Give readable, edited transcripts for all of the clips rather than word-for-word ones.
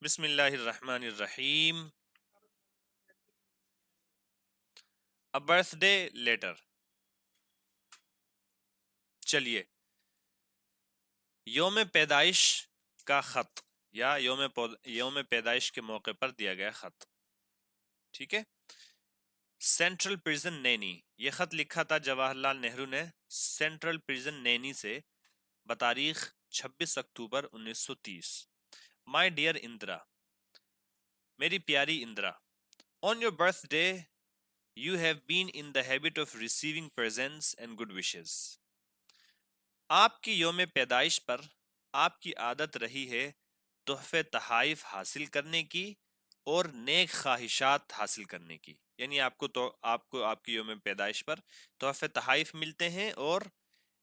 بسم اللہ الرحمن الرحیم. A birthday letter. چلیے، یوم پیدائش کا خط یا یوم پیدائش کے موقع پر دیا گیا خط. ٹھیک ہے. سینٹرل پریزن نینی، یہ خط لکھا تھا جواہر لال نہرو نے سینٹرل پریزن نینی سے بتاریخ 26 اکتوبر 1930. مائی ڈیئر اندرا، میری پیاری Indira, on your birth day you have been in the habit of receiving presents and good wishes. آپ کی یوم پیدائش پر آپ کی عادت رہی ہے تحفے تحائف حاصل کرنے کی اور نیک خواہشات حاصل کرنے کی. یعنی آپ کو آپ کی یوم پیدائش پر تحفے تحائف ملتے ہیں اور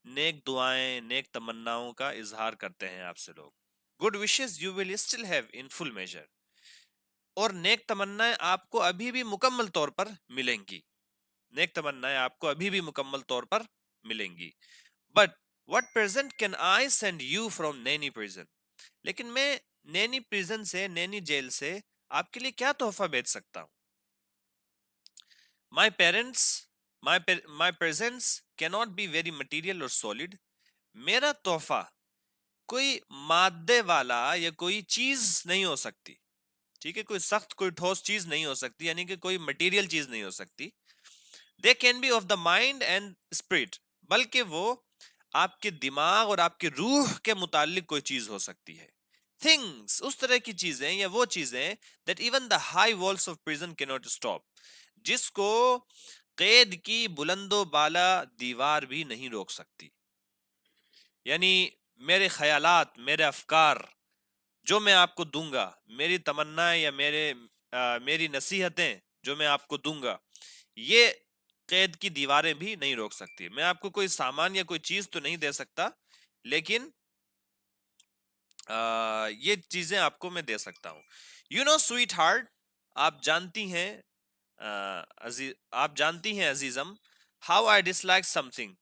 نیک دعائیں، نیک تمناؤں کا اظہار کرتے ہیں آپ سے لوگ. Good wishes you will still have in full measure, اور نیک تمنائیں آپ کو ابھی بھی مکمل طور پر ملیں گی. نیک تمنائیں آپ کو ابھی بھی مکمل طور پر ملیں گی. But what present can I send you from Naini prison؟ لیکن میں نینی پریزن سے، نینی جیل سے آپ کے لیے کیا تحفہ بھیج سکتا ہوں؟ My parents, my presents cannot be very material or solid. میرا تحفہ کوئی مادے والا یا کوئی چیز نہیں ہو سکتی. ٹھیک ہے، کوئی سخت، کوئی ٹھوس چیز نہیں ہو سکتی، یعنی کہ کوئی مٹیریل چیز نہیں ہو سکتی. They can be of the mind and spirit، بلکہ وہ آپ کے دماغ اور آپ کے روح کے متعلق کوئی چیز ہو سکتی ہے. Things، اس طرح کی چیزیں یا وہ چیزیں that even the high walls of prison cannot stop، جس کو قید کی بلند و بالا دیوار بھی نہیں روک سکتی. یعنی میرے خیالات، میرے افکار جو میں آپ کو دوں گا، میری تمنا یا میری نصیحتیں جو میں آپ کو دوں گا، یہ قید کی دیواریں بھی نہیں روک سکتی. میں آپ کو کوئی سامان یا کوئی چیز تو نہیں دے سکتا، لیکن یہ چیزیں آپ کو میں دے سکتا ہوں. یو نو سویٹ ہارٹ، آپ جانتی ہیں عزیزم، how I dislike something,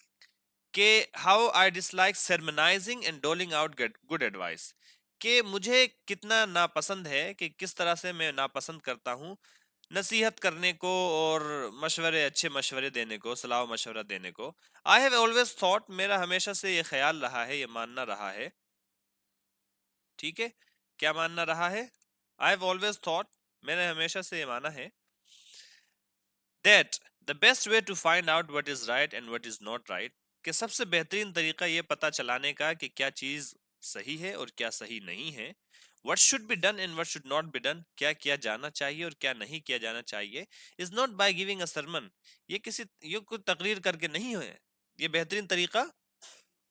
کہ how I dislike sermonizing and doling out good advice, کہ مجھے کتنا ناپسند ہے، کہ کس طرح سے میں ناپسند کرتا ہوں نصیحت کرنے کو اور مشورے، اچھے مشورے دینے کو، صلاح و مشورہ دینے کو. آئی ہیو آلویز تھاٹ، میرا ہمیشہ سے یہ خیال رہا ہے، یہ ماننا رہا ہے. ٹھیک ہے، کیا ماننا رہا ہے؟ آئی ہیو آلویز تھاٹ، میں نے ہمیشہ سے یہ مانا ہے that the best way to find out what is right and what is not right، کہ سب سے بہترین طریقہ یہ پتا چلانے کا کہ کیا چیز صحیح ہے اور کیا صحیح نہیں ہے. what should be done and what should not be done، کیا کیا جانا چاہیے اور کیا نہیں کیا جانا چاہیے. is not by giving a sermon، یہ کوئی تقریر کر کے نہیں ہے، یہ بہترین طریقہ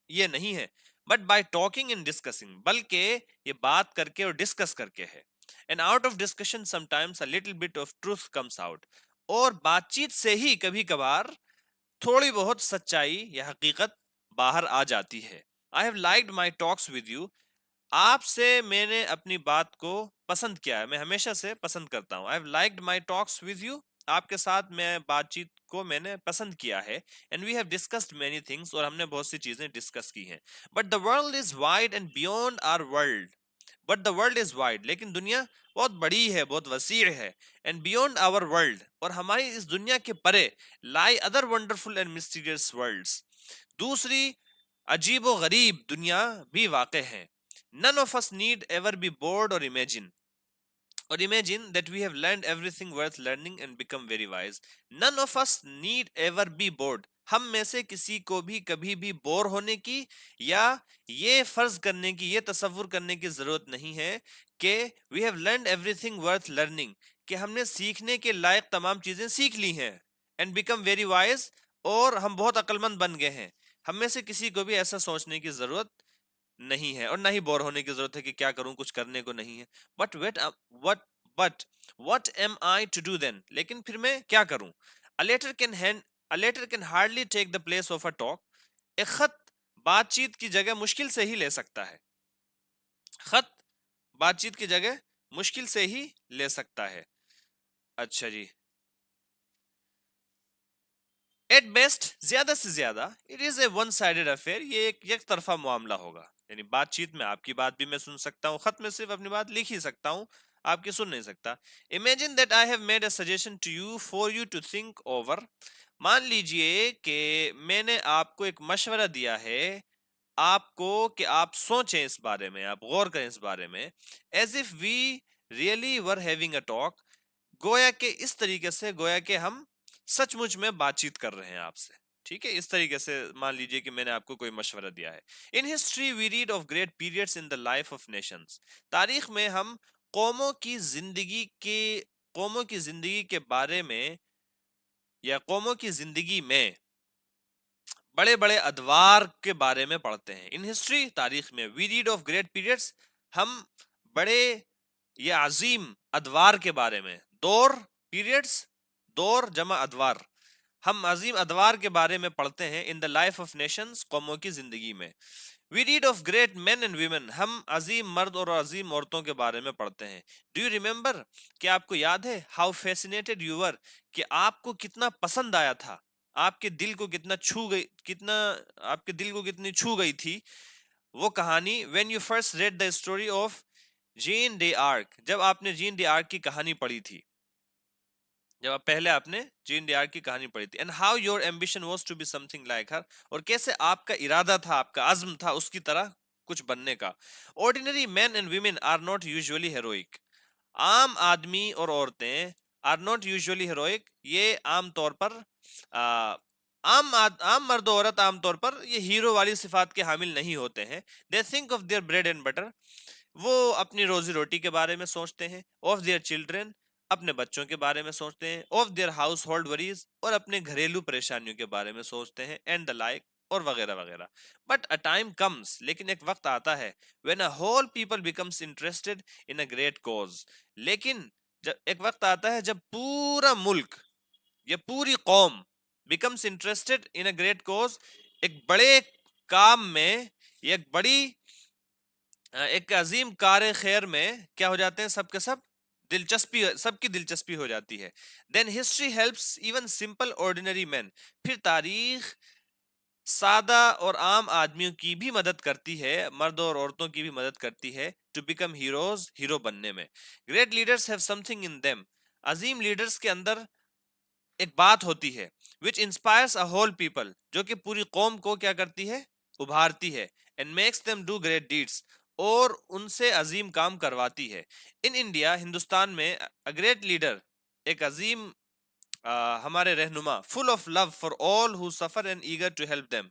یہ نہیں ہے. But by talking and discussing, بلکہ یہ بات کر کے اور ڈسکس کر کے ہے. And out of discussion some times a little bit of truth comes out, اور بات چیت سے ہی کبھی کبھار تھوڑی بہت سچائی یا حقیقت باہر آ جاتی ہے. I have liked my talks with you, آپ سے میں نے اپنی بات کو پسند کیا ہے، میں ہمیشہ سے پسند کرتا ہوں. I have liked my talks with you, آپ کے ساتھ میں بات چیت کو میں نے پسند کیا ہے. And we have discussed many things, اور ہم نے بہت سی چیزیں ڈسکس کی ہیں. But the world is wide and beyond our world, but the world is wide, لیکن دنیا بہت بڑی ہے، بہت وسیع ہے. اینڈ بیونڈ آور ورلڈ، اور ہماری اس دنیا کے پرے لائی ادر ونڈرفل اینڈ مسٹیریس ورلڈس، دوسری عجیب و غریب دنیا بھی واقع ہیں. None of us need ever be bored or imagine that we have learned everything worth learning and become very wise. None of us need ever be bored، ہم میں سے کسی کو بھی کبھی بھی بور ہونے کی یا یہ فرض کرنے کی، یہ تصور کرنے کی ضرورت نہیں ہے کہ we have learned everything worth learning، کہ ہم نے سیکھنے کے لائق تمام چیزیں سیکھ لی ہیں. and become very wise، اور ہم بہت عقل مند بن گئے ہیں. ہم میں سے کسی کو بھی ایسا سوچنے کی ضرورت نہیں ہے، اور نہ ہی بور ہونے کی ضرورت ہے کہ کیا کروں، کچھ کرنے کو نہیں ہے. What am I to do then؟ لیکن پھر میں کیا کروں؟ A letter can hardly take the place of a talk، ایک خط بات چیت کی جگہ مشکل سے ہی لے سکتا ہے. خط بات چیت کی جگہ مشکل سے ہی لے سکتا ہے. اچھا جی، ایٹ بیسٹ، زیادہ سے زیادہ، it is a one sided affair, یہ ایک یک طرفہ معاملہ ہوگا. یعنی بات چیت میں آپ کی بات بھی میں سن سکتا ہوں, خط میں صرف اپنی بات لکھ ہی سکتا ہوں, آپ کی سن نہیں سکتا. Imagine that I have made a suggestion to you for you to think over. مان لیجئے کہ میں نے آپ کو ایک مشورہ دیا ہے آپ کو کہ آپ سوچیں اس بارے میں, آپ غور کریں اس بارے میں. As if we really were having a talk, گویا کہ اس طریقے سے گویا کہ ہم سچ مچ میں بات چیت کر رہے ہیں آپ سے. ٹھیک ہے, اس طریقے سے مان لیجئے کہ میں نے آپ کو کوئی مشورہ دیا ہے. In history we read of great periods in the life of nations. تاریخ میں ہم قوموں کی زندگی کے بارے میں یا قوموں کی زندگی میں بڑے بڑے ادوار کے بارے میں پڑھتے ہیں. ان ہسٹری, تاریخ میں, we read of great periods, ہم بڑے یا عظیم ادوار کے بارے میں, دور, پیریڈس, دور جمع ادوار, ہم عظیم ادوار کے بارے میں پڑھتے ہیں. In the life of nations, قوموں کی زندگی میں. We read of great men and women, ہم عظیم مرد اور عظیم عورتوں کے بارے میں پڑھتے ہیں. ڈو یو ریمبر, کیا آپ کو یاد ہے, ہاؤ فیسینیٹڈ یو ور, کہ آپ کو کتنا پسند آیا تھا, آپ کے دل کو کتنا چھو گئی, آپ کے دل کو کتنی چھو گئی تھی وہ کہانی. When you first read the story of Jeanne d'Arc, جب آپ نے جین ڈے آرک کی کہانی پڑھی تھی, جب پہلے آپ نے جین ڈے آرک کی کہانی پڑھی تھی. And how your ambition was to be something like her, اور کیسے آپ کا ارادہ تھا, آپ کا عزم تھا اس کی طرح کچھ بننے کا. Ordinary men and women are not usually heroic, عام آدمی اور عورتیں آر ناٹ یوزولی ہیروئک, یہ عام طور پر عام مرد و عورت عام طور پر یہ ہیرو والی صفات کے حامل نہیں ہوتے ہیں. They think of their bread and butter, وہ اپنی روزی روٹی کے بارے میں سوچتے ہیں. آف دیئر چلڈرن, اپنے بچوں کے بارے میں سوچتے ہیں. Of their household worries, اور اپنے گھریلو پریشانیوں کے بارے میں سوچتے ہیں. اینڈ دا لائک, اور وغیرہ وغیرہ. بٹ اے ٹائم کمز, لیکن ایک وقت آتا ہے, when a whole people becomes interested in a great cause, لیکن جب ایک وقت آتا ہے جب پورا ملک یا پوری قوم becomes interested in a great cause, ایک بڑے کام میں یا ایک عظیم کار خیر میں کیا ہو جاتے ہیں, سب کے سب سب کی دلچسپی ہو جاتی ہے. Then history helps even simple ordinary man, پھر تاریخ سادہ اور عام آدمیوں کی بھی مدد کرتی ہے, مردوں اور عورتوں کی بھی مدد کرتی ہے, ٹو بیکم ہیروز, ہیرو بننے میں. Great leaders have something in them, عظیم لیڈرز کے اندر ایک بات ہوتی ہے, which inspires a whole people, جو کہ پوری قوم کو کیا کرتی ہے, ابھارتی ہے. and makes them do great deeds, اور ان سے عظیم کام کرواتی ہے. in India, ہندوستان میں, a great leader, ایک عظیم ہمارے رہنما, full of love for all who suffer and eager to help them,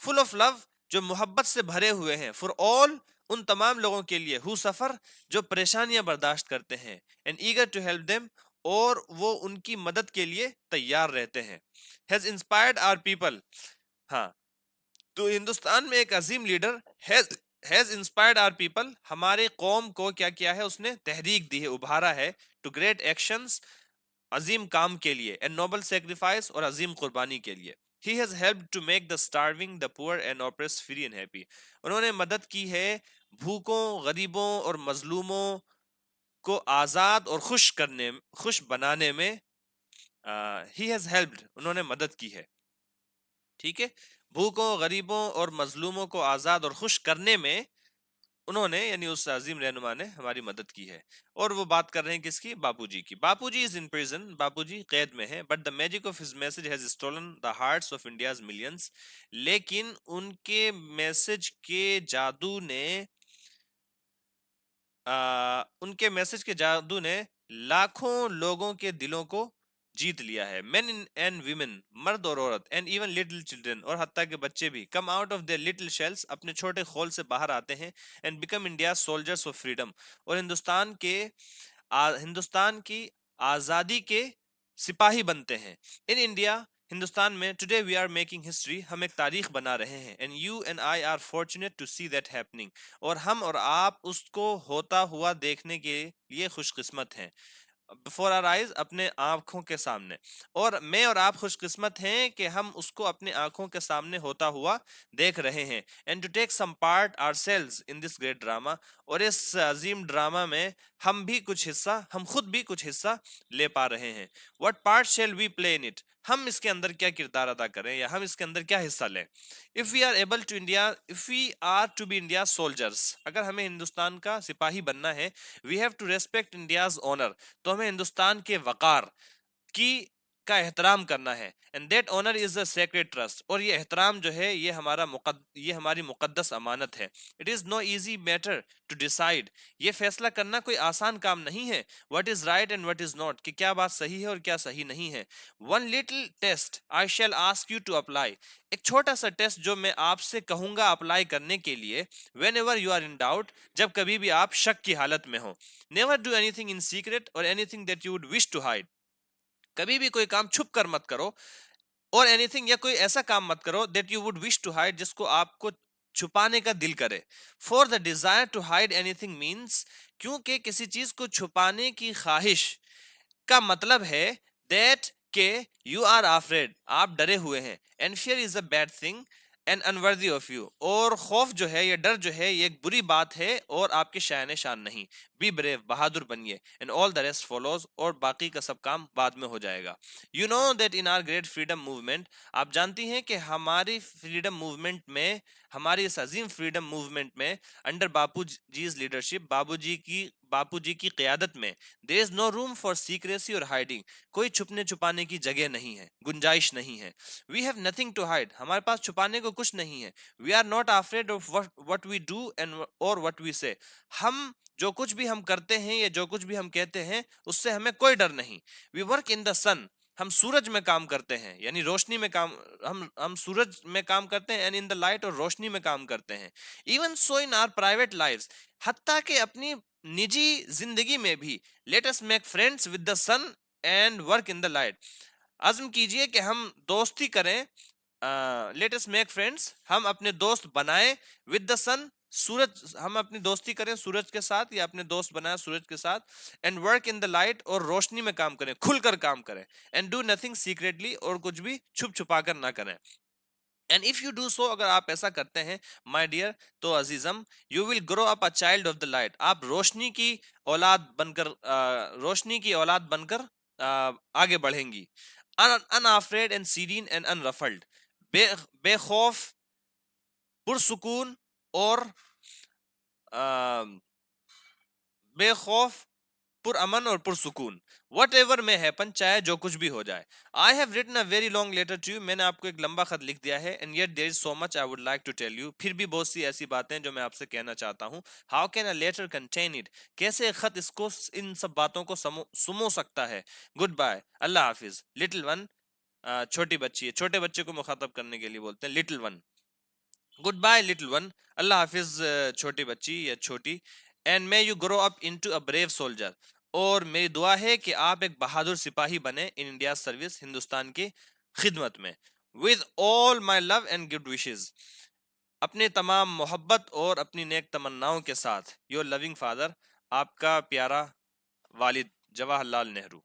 full of love, جو محبت سے بھرے ہوئے ہیں, for all, ان تمام لوگوں کے لیے, who suffer, جو پریشانیاں برداشت کرتے ہیں, and eager to help them, اور وہ ان کی مدد کے لیے تیار رہتے ہیں. has inspired our people, ہاں, تو ہندوستان میں ایک عظیم leader has inspired our people, ہمارے قوم کو کیا کیا ہے, اس نے تحریک دی ہے, ابھارا ہے, to great actions, عظیم کام کے لیے, and noble sacrifice, اور عظیم قربانی کے لیے. he has helped to make the starving, the poor and oppressed free and happy, انہوں نے مدد کی ہے بھوکوں, غریبوں اور مظلوموں کو آزاد اور خوش بنانے میں. he has helped, انہوں نے مدد کی ہے. ٹھیک ہے, بھوکوں, غریبوں اور مظلوموں کو آزاد اور خوش کرنے میں انہوں نے, یعنی اس عظیم رہنما نے ہماری مدد کی ہے. اور وہ بات کر رہے ہیں کس کی, باپو جی کی. باپو جی از ان پرزن, باپو جی قید میں ہیں. But the magic of his message has stolen the hearts of India's millions, لیکن ان کے میسج کے جادو نے لاکھوں لوگوں کے دلوں کو جیت لیا ہے. مین اینڈ ویمن, مرد اور عورت, اینڈ ایون لٹل چلڈرن, اور حتیٰ کہ بچے بھی, come out of their little shells, اپنے چھوٹے خول سے باہر آتے ہیں, and become India soldiers of freedom, اور ہندوستان کی آزادی کے سپاہی بنتے ہیں. ان انڈیا, ہندوستان میں, today we are making history, ہم ایک تاریخ بنا رہے ہیں. And you and I are fortunate to see that happening, اور ہم اور آپ اس کو ہوتا ہوا دیکھنے کے لیے خوش قسمت ہیں. before our eyes, اپنے آنکھوں کے سامنے, اور میں اور آپ خوش قسمت ہیں کہ ہم اس کو اپنے آنکھوں کے سامنے ہوتا ہوا دیکھ رہے ہیں. and to take some part ourselves in this great drama, اور اس عظیم ڈراما میں ہم خود بھی کچھ حصہ لے پا رہے ہیں. what part shall we play in it, ہم اس کے اندر کیا کردار ادا کریں یا ہم اس کے اندر کیا حصہ لیں. if we are able to India, if we are to be India's soldiers, اگر ہمیں ہندوستان کا سپاہی بننا ہے, we have to respect India's honor, تو ہمیں ہندوستان کے وقار کی کا احترام کرنا ہے. and that honor is a sacred trust, اور یہ احترام جو ہے یہ یہ ہماری مقدس امانت ہے. it is no easy matter to decide, یہ فیصلہ کرنا کوئی آسان کام نہیں ہے. what is right and what is not, کہ کیا بات صحیح ہے اور کیا صحیح نہیں ہے. one little test I shall ask you to apply, ایک چھوٹا سا ٹیسٹ جو میں آپ سے کہوں گا اپلائی کرنے کے لیے. whenever you are in doubt, جب کبھی بھی آپ شک کی حالت میں ہو. never do anything in secret or anything that you would wish to hide, کبھی بھی کوئی کام چھپ کر مت کرو, اور اینی تھنگ یا کوئی ایسا کام مت کرو that you would wish to hide, جس کو آپ کو چھپانے کا دل کرے. For the desire to hide anything means, کیونکہ کسی چیز کو چھپانے کی خواہش کا مطلب ہے دیٹ کہ یو آر افریڈ, آپ ڈرے ہوئے ہیں. And fear is a bad thing and unworthy of you, اور خوف جو ہے یا ڈر جو ہے یہ ایک بری بات ہے اور آپ کے شائن شان نہیں. بی بریو, بہادر بنیے. And all the rest follows, اور باقی کا سب کام بعد میں ہو جائے گا. You know that in our great freedom movement, آپ جانتی ہیں کہ ہماری فریڈم موومنٹ میں, ہماری اس عظیم فریڈم موومنٹ میں, انڈر باپو جیز لیڈرشپ, باپو جی کی قیادت میں, there is no room for secrecy اور hiding, کوئی چھپنے چھپانے کی جگہ نہیں ہے, گنجائش نہیں ہے. we have nothing to hide, ہمارے پاس چھپانے کو کچھ نہیں ہے. we are not afraid of what we do and or what we say, ہم جو کچھ بھی ہم کرتے ہیں یا جو کچھ بھی ہم کہتے ہیں اس سے ہمیں کوئی ڈر نہیں. we work in the sun, ہم سورج میں کام کرتے ہیں, یعنی روشنی میں کام, ہم سورج میں کام کرتے ہیں, and in the light, اور روشنی میں کام کرتے ہیں. even so in our private lives, حتیٰ کہ اپنی نجی زندگی میں بھی, let us make friends with the sun and work in the light, عزم کیجئے کہ ہم دوستی کریں, let us make friends, ہم اپنے دوست بنائیں, with the sun, سورج, ہم اپنی دوستی کریں سورج کے ساتھ یا اپنے دوست بنائیں سورج کے ساتھ. And work in the light, اور روشنی میں کام کریں, کھل کر کام کریں. اینڈ ڈو نتھنگ سیکریٹلی, اور کچھ بھی چھپ چھپا کر نہ کریں. And if you do so, اگر آپ ایسا کرتے ہیں مائی ڈیئر, تو عزیزم, you will grow up a child of the light, آپ روشنی کی اولاد بن کر آگے بڑھیں گی. unafraid and serene and unruffled, بے خوف, پرسکون, اور بے خوف, پر امن اور پرسکون. وٹ ایور میں ہیپن, چاہے جو کچھ بھی ہو جائے. I have written a very long letter to you, میں نے آپ کو ایک لمبا خط لکھ دیا ہے. And yet there is so much I would like to tell you, پھر بھی بہت سی ایسی باتیں جو میں آپ سے کہنا چاہتا ہوں. How can a letter contain it, کیسے ایک خط اس کو, ان سب باتوں کو سمو سکتا ہے. گڈ بائے, اللہ حافظ. لٹل ون, چھوٹی بچی ہے, چھوٹے بچے کو مخاطب کرنے کے لیے بولتے ہیں little one. Good bye little one, اللہ حافظ چھوٹی بچی یا چھوٹی. And may you grow up into a brave soldier, اور میری دعا ہے کہ آپ ایک بہادر سپاہی بنے ان انڈیا سروس, ہندوستان کی خدمت میں. with all my love and good wishes, اپنے تمام محبت اور اپنی نیک تمناؤں کے ساتھ, your loving father, آپ کا پیارا والد جواہر لال نہرو.